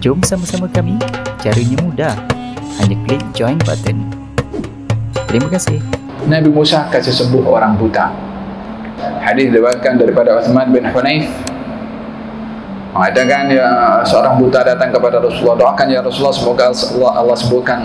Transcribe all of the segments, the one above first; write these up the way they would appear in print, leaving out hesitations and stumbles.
Jom sama-sama kami, caranya mudah. Hanya klik join button. Terima kasih. Nabi Musa kasih sembuh orang buta. Hadis diriwayatkan daripada Uthman bin Hunayf mengatakan, ya, seorang buta datang kepada Rasulullah, doakan ya Rasulullah semoga Allah sembuhkan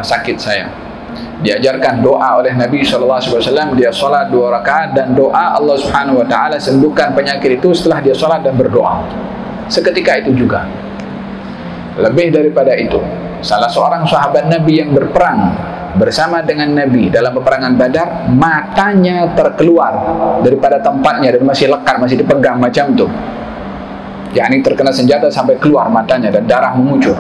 sakit saya. Diajarkan doa oleh Nabi SAW. Dia sholat 2 rakaat dan doa Allah Subhanahu Wa Taala sembuhkan penyakit itu setelah dia sholat dan berdoa. Seketika itu juga. Lebih daripada itu, salah seorang sahabat Nabi yang berperang bersama dengan Nabi dalam peperangan Badar, matanya terkeluar daripada tempatnya dan masih lekar, masih dipegang macam tu. yakni terkena senjata sampai keluar matanya dan darah mengucur.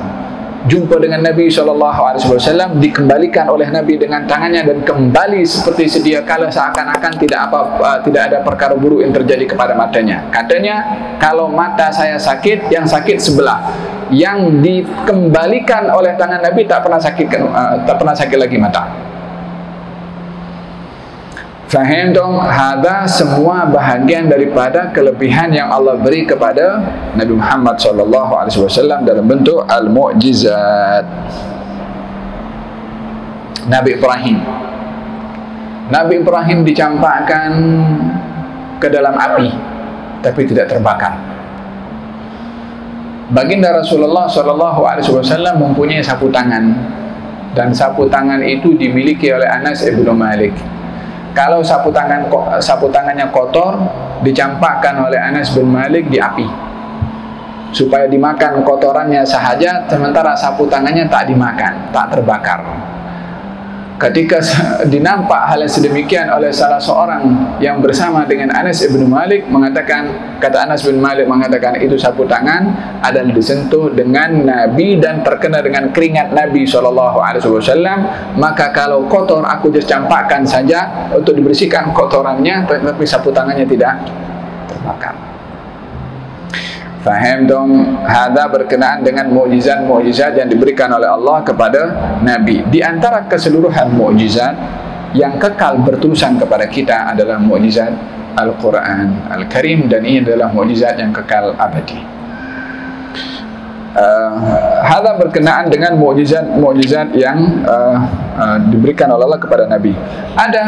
Jumpa dengan Nabi SAW, dikembalikan oleh Nabi dengan tangannya dan kembali seperti sedia kala, seakan-akan tidak ada perkara buruk yang terjadi kepada matanya. Katanya, kalau mata saya sakit, yang sakit sebelah, yang dikembalikan oleh tangan Nabi tak pernah sakit lagi mata. Faham dong? Hada semua bahagian daripada kelebihan yang Allah beri kepada Nabi Muhammad SAW dalam bentuk al-mu'jizat. Nabi Ibrahim dicampakkan ke dalam api tapi tidak terbakar. Baginda Rasulullah SAW mempunyai sapu tangan, dan sapu tangan itu dimiliki oleh Anas ibnu Malik. Kalau sapu tangannya kotor, dicampakkan oleh Anas bin Malik di api supaya dimakan kotorannya sahaja, sementara sapu tangannya tak dimakan, tak terbakar. Ketika dinampak hal yang sedemikian oleh salah seorang yang bersama dengan Anas bin Malik, kata Anas bin Malik mengatakan, itu sapu tangan adalah disentuh dengan Nabi dan terkena dengan keringat Nabi SAW, maka kalau kotor aku just campakkan saja untuk dibersihkan kotorannya, tetapi sapu tangannya tidak terbakar. Faham dong? Hada berkenaan dengan mukjizat-mukjizat yang diberikan oleh Allah kepada Nabi. Di antara keseluruhan mukjizat yang kekal berterusan kepada kita adalah mukjizat Al-Quran Al-Karim, dan ini adalah mukjizat yang kekal abadi. Hada berkenaan dengan mukjizat yang diberikan oleh Allah kepada Nabi. Ada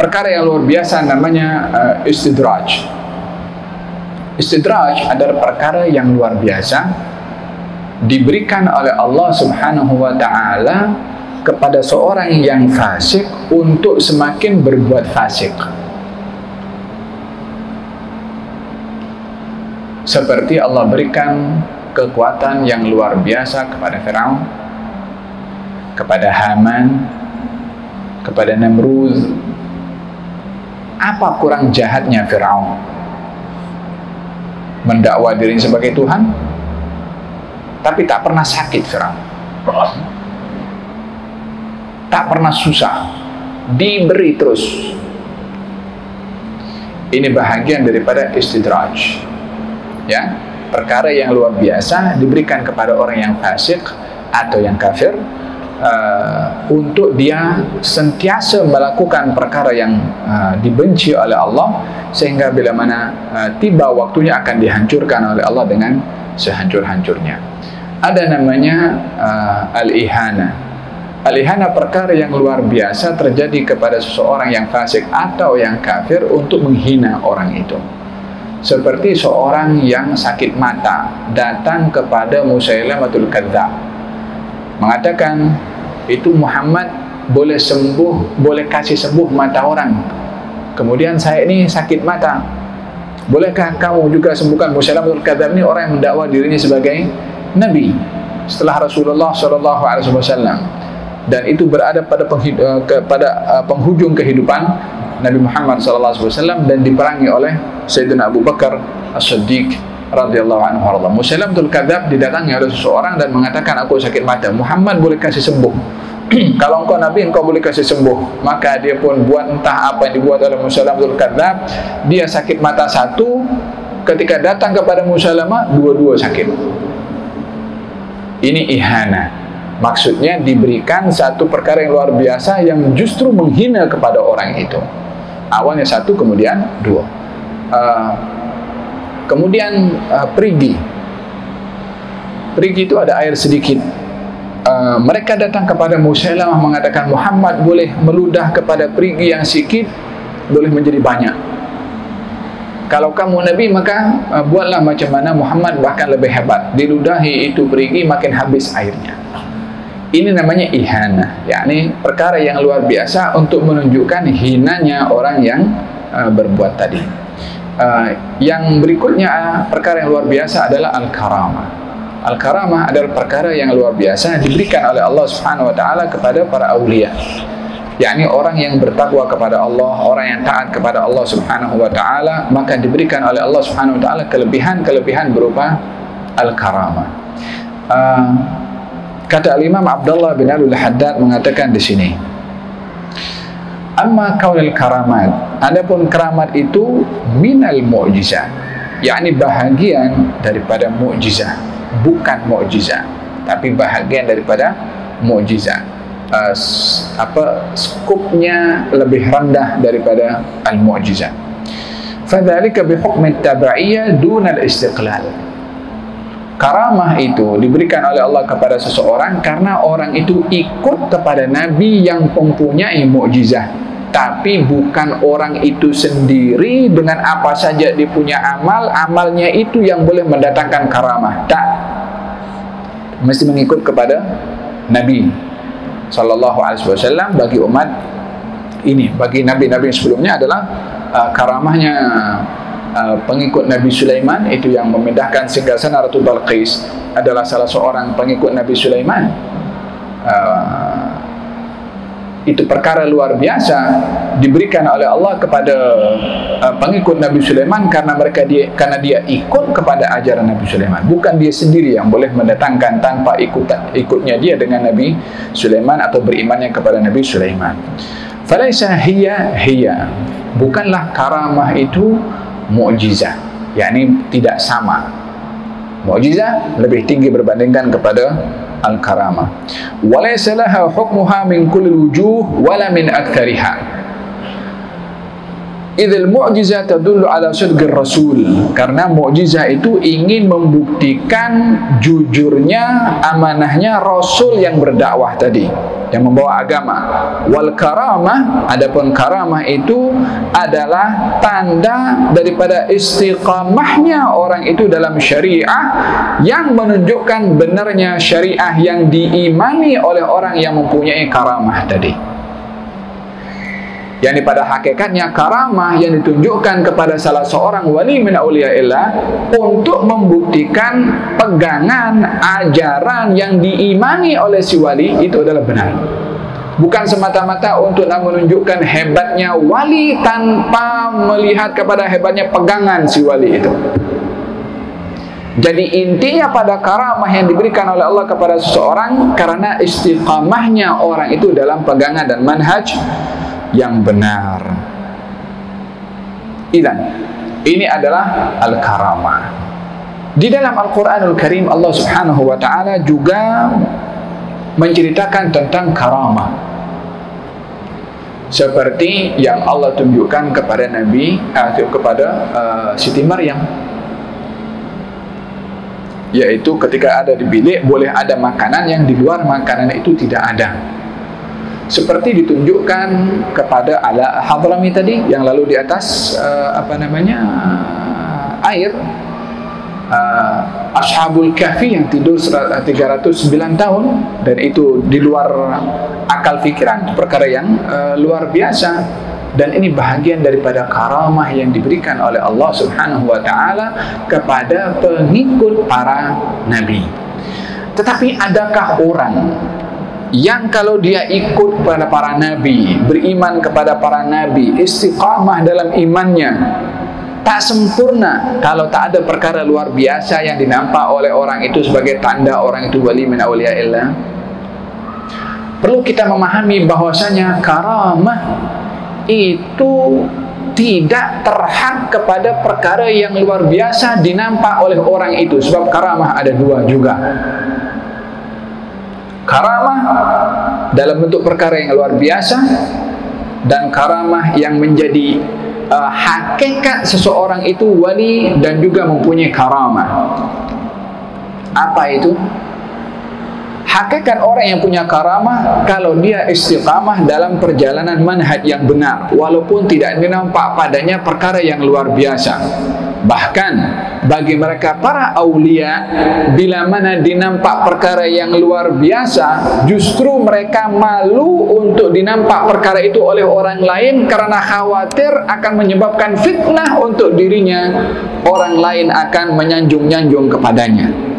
perkara yang luar biasa namanya istidraj. Istidraj adalah perkara yang luar biasa diberikan oleh Allah Subhanahu wa Ta'ala kepada seorang yang fasik untuk semakin berbuat fasik. Seperti Allah berikan kekuatan yang luar biasa kepada Firaun, kepada Haman, kepada Namrud. Apa kurang jahatnya Firaun? Mendakwa dirinya sebagai Tuhan, tapi tak pernah sakit Firaun, tak pernah susah, diberi terus. Ini bahagian daripada istidraj, ya, perkara yang luar biasa diberikan kepada orang yang fasik atau yang kafir, untuk dia sentiasa melakukan perkara yang dibenci oleh Allah, sehingga bila mana tiba waktunya akan dihancurkan oleh Allah dengan sehancur-hancurnya. Ada namanya al-ihana. Al-ihana perkara yang luar biasa terjadi kepada seseorang yang fasik atau yang kafir untuk menghina orang itu. Seperti seorang yang sakit mata datang kepada Musailamatul Kadzdzab, mengatakan, itu Muhammad boleh sembuh, boleh kasih sembuh mata orang. Kemudian saya ini sakit mata, bolehkah kamu juga sembuhkan? Musailamatul Kadzdzab ini orang yang mendakwa dirinya sebagai Nabi setelah Rasulullah SAW, dan itu berada pada penghujung kehidupan Nabi Muhammad SAW, dan diperangi oleh Sayyidina Abu Bakar As-Siddiq radhiyallahu anhu. Musailamatul Kadzdzab didatangi oleh seseorang dan mengatakan, aku sakit mata, Muhammad boleh kasih sembuh. Kalau engkau Nabi, engkau boleh kasih sembuh. Maka dia pun buat entah apa yang dibuat oleh Musailamatul Kadzdzab. Dia sakit mata satu, ketika datang kepada Musailamah, dua-dua sakit. Ini ihana. Maksudnya diberikan satu perkara yang luar biasa yang justru menghina kepada orang itu. Awalnya satu, kemudian dua. Kemudian perigi itu ada air sedikit. Mereka datang kepada Musailamah mengatakan, Muhammad boleh meludah kepada perigi yang sedikit, boleh menjadi banyak. Kalau kamu Nabi, maka buatlah macam mana Muhammad, bahkan lebih hebat. Diludahi itu perigi, makin habis airnya. Ini namanya ihana, yakni perkara yang luar biasa untuk menunjukkan hinanya orang yang berbuat tadi. Yang berikutnya, perkara yang luar biasa adalah al-karamah. Al-karamah adalah perkara yang luar biasa diberikan oleh Allah Subhanahu wa taala kepada para aulia, yakni orang yang bertakwa kepada Allah, orang yang taat kepada Allah Subhanahu wa taala, maka diberikan oleh Allah Subhanahu wa taala kelebihan-kelebihan berupa al-karamah. Kata Imam Abdullah bin Al-Haddad mengatakan di sini, amma kaunil karamat, adapun keramat itu minal mu'jizah, yakni bahagian daripada mu'jizah, bukan mu'jizah tapi bahagian daripada mu'jizah. Skupnya lebih rendah daripada al-mu'jizah. Fadzalika bihukmi tabaiyah dunal istiqlal. Karamah itu diberikan oleh Allah kepada seseorang karena orang itu ikut kepada Nabi yang mempunyai mukjizah, tapi bukan orang itu sendiri dengan apa saja dia punya amalnya itu yang boleh mendatangkan karamah. Tak, mesti mengikut kepada Nabi sallallahu alaihi wasallam. Bagi umat ini, bagi nabi-nabi sebelumnya adalah karamahnya pengikut Nabi Sulaiman, itu yang memindahkan singgasana Ratu Balqis, adalah salah seorang pengikut Nabi Sulaiman. Itu perkara luar biasa diberikan oleh Allah kepada pengikut Nabi Sulaiman karena dia ikut kepada ajaran Nabi Sulaiman. Bukan dia sendiri yang boleh mendatangkan tanpa ikutnya dia dengan Nabi Sulaiman atau berimannya kepada Nabi Sulaiman. Falaisa hiya, bukanlah karamah itu mu'jizah, yakni tidak sama. Mu'jizah lebih tinggi berbandingkan kepada al-karamah. Walaysa laha hukmuha min kulli wujuh wala min aktsariha. Idzal mu'jizah tadullu ala sidqir rasul, karena mu'jizah itu ingin membuktikan jujurnya, amanahnya rasul yang berdakwah tadi, yang membawa agama. Wal karamah, adapun karamah itu adalah tanda daripada istiqamahnya orang itu dalam syariah, yang menunjukkan benarnya syariah yang diimani oleh orang yang mempunyai karamah tadi. Yani pada hakikatnya karamah yang ditunjukkan kepada salah seorang wali min auliyaillah untuk membuktikan pegangan ajaran yang diimani oleh si wali itu adalah benar. Bukan semata-mata untuk menunjukkan hebatnya wali tanpa melihat kepada hebatnya pegangan si wali itu. Jadi intinya pada karamah yang diberikan oleh Allah kepada seseorang karena istiqamahnya orang itu dalam pegangan dan manhaj yang benar. Ini adalah al-karamah. Di dalam Al-Quranul Karim Allah Subhanahu wa ta'ala juga menceritakan tentang karamah, seperti yang Allah tunjukkan kepada Nabi kepada Siti Maryam, yaitu ketika ada di bilik boleh ada makanan yang di luar makanan itu tidak ada, seperti ditunjukkan kepada ala Hadrami tadi yang lalu di atas air, Ashabul Kahfi yang tidur 309 tahun, dan itu di luar akal fikiran, perkara yang luar biasa. Dan ini bahagian daripada karamah yang diberikan oleh Allah Subhanahu wa ta'ala kepada pengikut para nabi. Tetapi adakah orang yang kalau dia ikut kepada para nabi, beriman kepada para nabi, istiqamah dalam imannya, tak sempurna kalau tak ada perkara luar biasa yang dinampak oleh orang itu sebagai tanda orang itu wali min auliyaillah? Perlu kita memahami bahwasanya karamah itu tidak terhad kepada perkara yang luar biasa dinampak oleh orang itu, sebab karamah ada dua juga. Karamah dalam bentuk perkara yang luar biasa, dan karamah yang menjadi hakikat seseorang itu wali dan juga mempunyai karamah. Apa itu? Hakikat orang yang punya karamah kalau dia istiqamah dalam perjalanan manhaj yang benar, walaupun tidak dinampak padanya perkara yang luar biasa. Bahkan bagi mereka para aulia, bila mana dinampak perkara yang luar biasa, justru mereka malu untuk dinampak perkara itu oleh orang lain karena khawatir akan menyebabkan fitnah untuk dirinya. Orang lain akan menyanjung-nyanjung kepadanya.